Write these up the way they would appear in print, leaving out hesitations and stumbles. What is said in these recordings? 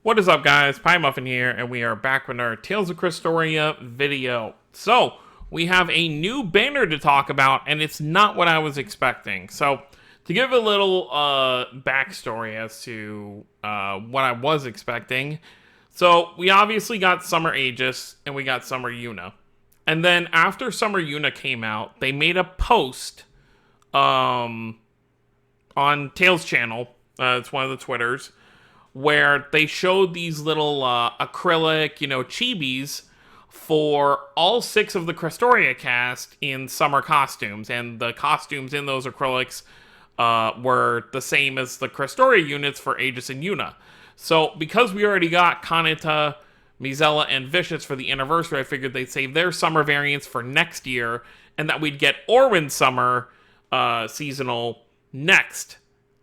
What is up, guys? Pie Muffin here, and we are back with our Tales of Crestoria video. So, we have a new banner to talk about, and it's not what I was expecting. So, to give a little backstory as to what I was expecting, so we obviously got Summer Aegis, and we got Summer Yuna. And then after Summer Yuna came out, they made a post on Tails' channel, it's one of the Twitters, where they showed these little acrylic, chibis for all 6 of the Crestoria cast in summer costumes. And the costumes in those acrylics were the same as the Crestoria units for Aegis and Yuna. So, because we already got Kanata, Mizella, and Vicious for the anniversary, I figured they'd save their summer variants for next year, and that we'd get Orwin summer seasonal next.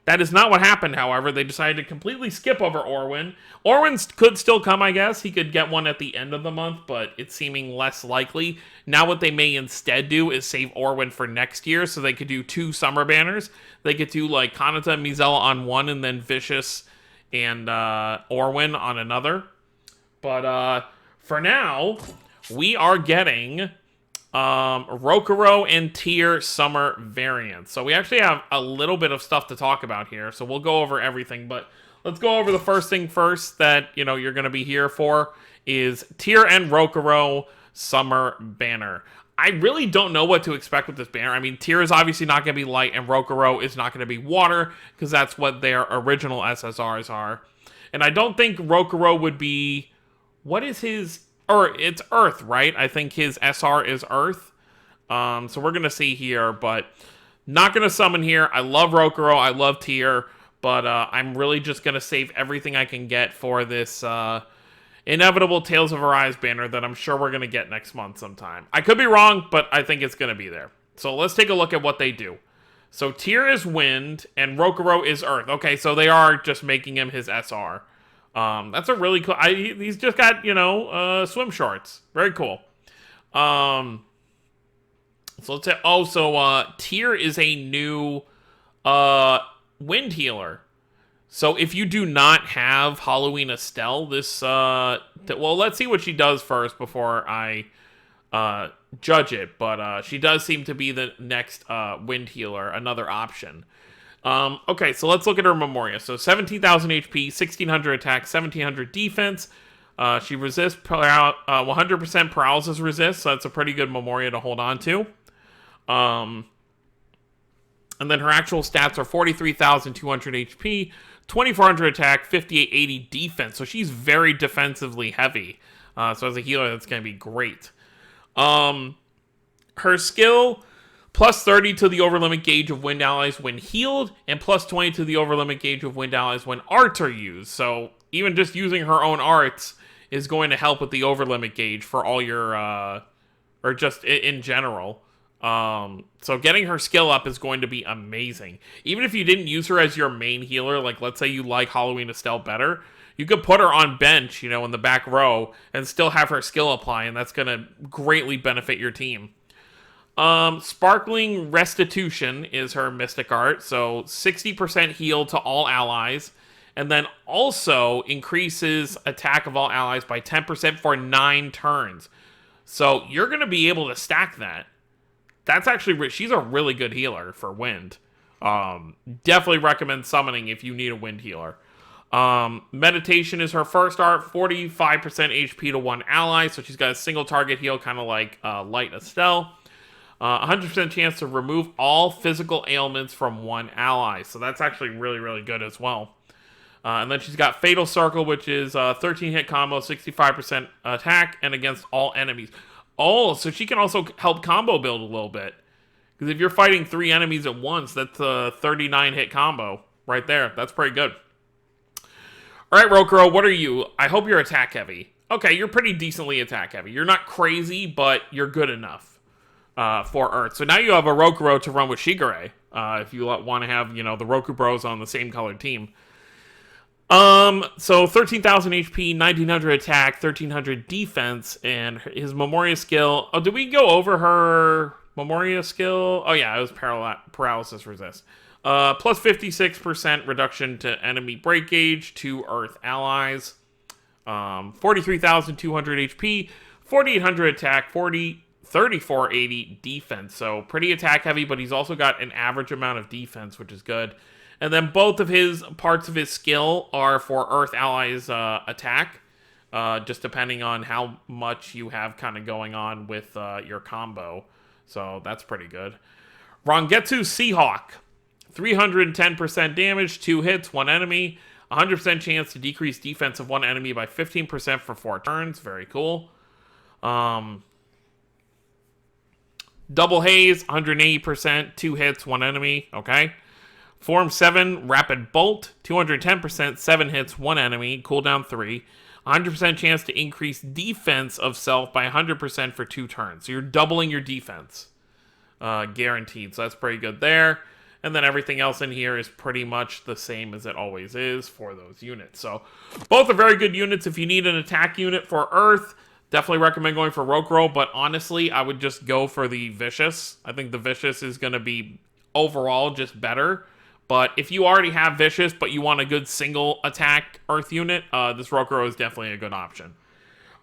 That is not what happened, however. They decided to completely skip over Orwin. Orwin could still come, I guess. He could get one at the end of the month, but it's seeming less likely. Now what they may instead do is save Orwin for next year, so they could do 2 summer banners. They could do, like, Kanata and Mizella on one, and then Vicious and Orwin on another. But for now, we are getting Rokuro and Tier summer variants. So we actually have a little bit of stuff to talk about here, so we'll go over everything, but let's go over the first thing first that, you're going to be here for is Tier and Rokuro summer banner. I really don't know what to expect with this banner. I mean, Tier is obviously not going to be light, and Rokuro is not going to be water, because that's what their original SSRs are. And I don't think Rokuro would be... What is his... Or it's Earth, right? I think his SR is Earth. So we're going to see here, but not going to summon here. I love Rokuro. I love Tier, but I'm really just going to save everything I can get for this inevitable Tales of Arise banner that I'm sure we're going to get next month sometime. I could be wrong, but I think it's going to be there. So let's take a look at what they do. So Tier is Wind, and Rokuro is Earth. Okay, so they are just making him his SR. That's a really cool... he's just got, swim shorts. Very cool. So let's say... Oh, so, Tier is a new, wind healer. So if you do not have Halloween Estelle, this, well, let's see what she does first before I, judge it. But, she does seem to be the next, wind healer, another option. Okay, so let's look at her Memoria. So 17,000 HP, 1,600 attack, 1,700 defense. She resists 100% paralysis resist, so that's a pretty good Memoria to hold on to. And then her actual stats are 43,200 HP, 2,400 attack, 5,880 defense. So she's very defensively heavy. So as a healer, that's going to be great. Her skill... Plus 30 to the overlimit gauge of wind allies when healed, and plus 20 to the overlimit gauge of wind allies when arts are used. So even just using her own arts is going to help with the overlimit gauge for all your, or just in general. So getting her skill up is going to be amazing. Even if you didn't use her as your main healer, like let's say you like Halloween Estelle better, you could put her on bench, in the back row, and still have her skill apply, and that's going to greatly benefit your team. Sparkling Restitution is her Mystic Art, so 60% heal to all allies, and then also increases attack of all allies by 10% for 9 turns. So you're going to be able to stack that. That's actually, she's a really good healer for Wind. Definitely recommend summoning if you need a Wind healer. Meditation is her first art, 45% HP to 1 ally, so she's got a single target heal, kind of like Light Estelle. 100% chance to remove all physical ailments from 1 ally. So that's actually really, really good as well. And then she's got Fatal Circle, which is 13 hit combo, 65% attack, and against all enemies. Oh, so she can also help combo build a little bit. Because if you're fighting 3 enemies at once, that's a 39 hit combo right there. That's pretty good. Alright, Rokuro, what are you? I hope you're attack heavy. Okay, you're pretty decently attack heavy. You're not crazy, but you're good enough. For Earth. So now you have a Rokuro to run with Shigure, if you want to have, the Roku Bros on the same colored team. So 13,000 HP, 1,900 attack, 1,300 defense, and his Memoria skill... Oh, did we go over her Memoria skill? Oh yeah, it was paralysis resist. Plus 56% reduction to enemy break gauge to Earth allies. 43,200 HP, 4,800 attack, 3480 defense. So pretty attack heavy, but he's also got an average amount of defense, which is good. And then both of his parts of his skill are for Earth allies attack, just depending on how much you have kind of going on with your combo. So that's pretty good. Rongetsu Seahawk, 310% damage, 2 hits, 1 enemy, 100% chance to decrease defense of 1 enemy by 15% for 4 turns. Very cool. Double Haze, 180%, 2 hits, 1 enemy. Okay. Form 7, Rapid Bolt, 210%, 7 hits, 1 enemy, cooldown 3. 100% chance to increase defense of self by 100% for 2 turns. So you're doubling your defense. Guaranteed. So that's pretty good there. And then everything else in here is pretty much the same as it always is for those units. So both are very good units. If you need an attack unit for Earth, definitely recommend going for Rokuro. But honestly, I would just go for the Vicious. I think the Vicious is going to be overall just better. But if you already have Vicious, but you want a good single attack Earth unit, this Rokuro is definitely a good option.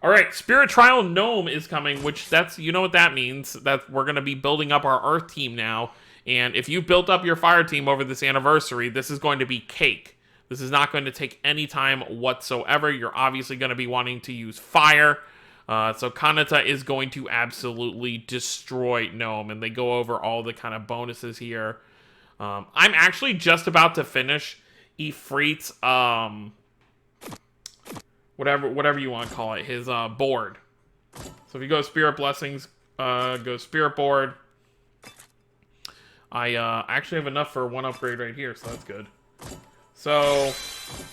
All right, Spirit Trial Gnome is coming, which you know what that means. That we're going to be building up our Earth team now. And if you built up your Fire team over this anniversary, this is going to be cake. This is not going to take any time whatsoever. You're obviously going to be wanting to use Fire. So Kanata is going to absolutely destroy Gnome. And they go over all the kind of bonuses here. I'm actually just about to finish Ifrit's, whatever you want to call it, his board. So if you go Spirit Blessings, go Spirit Board. I actually have enough for 1 upgrade right here, so that's good. So,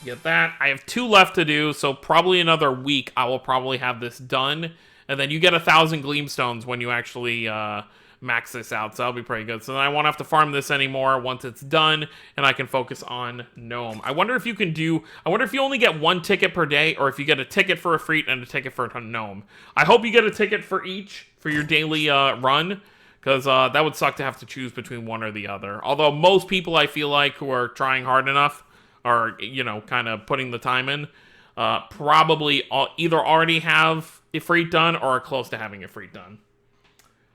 get that. I have 2 left to do, so probably another week I will probably have this done. And then you get 1,000 Gleamstones when you actually max this out, so that'll be pretty good. So then I won't have to farm this anymore once it's done, and I can focus on Gnome. I wonder if you can do... I wonder if you only get 1 ticket per day, or if you get a ticket for Ifrit and a ticket for Gnome. I hope you get a ticket for each, for your daily run, because that would suck to have to choose between one or the other. Although most people, I feel like, who are trying hard enough, are, you know, kind of putting the time in, probably either already have Ifrit done or are close to having Ifrit done.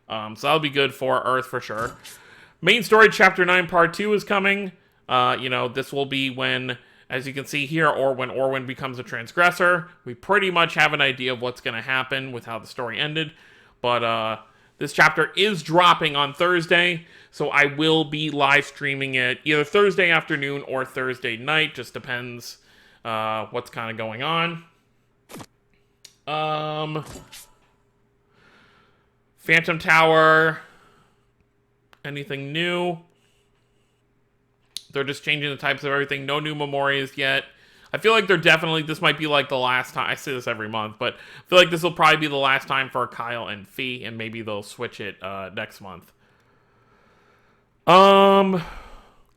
So that'll be good for Earth for sure. Main story, Chapter 9, Part 2 is coming. You know, this will be when, as you can see here, or when Orwin becomes a transgressor. We pretty much have an idea of what's going to happen with how the story ended. But this chapter is dropping on Thursday, so I will be live streaming it either Thursday afternoon or Thursday night. Just depends what's kind of going on. Phantom Tower. Anything new? They're just changing the types of everything. No new memorias yet. I feel like they're definitely... This might be like the last time... I say this every month, but I feel like this will probably be the last time for Kyle and Fee, and maybe they'll switch it next month.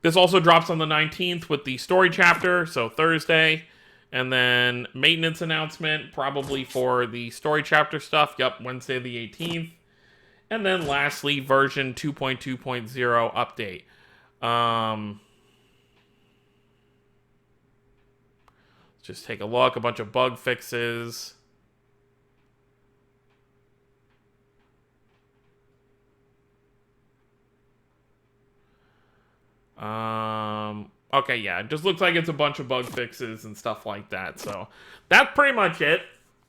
This also drops on the 19th with the story chapter, so Thursday. And then maintenance announcement, probably for the story chapter stuff. Yep, Wednesday the 18th. And then lastly, version 2.2.0 update. Just take a look. A bunch of bug fixes. Okay, yeah. It just looks like it's a bunch of bug fixes and stuff like that. So, that's pretty much it.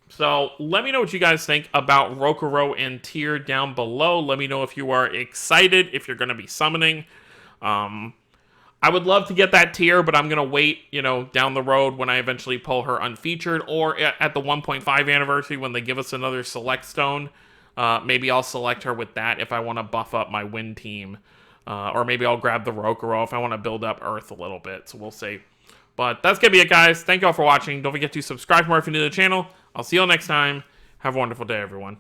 So, let me know what you guys think about Rokuro and Tier down below. Let me know if you are excited, if you're going to be summoning. I would love to get that Tier, but I'm going to wait, you know, down the road when I eventually pull her unfeatured, or at the 1.5 anniversary when they give us another select stone. Maybe I'll select her with that if I want to buff up my win team. Or maybe I'll grab the Rokuro if I want to build up Earth a little bit, so we'll see. But that's going to be it, guys. Thank you all for watching. Don't forget to subscribe for more if you're new to the channel. I'll see you all next time. Have a wonderful day, everyone.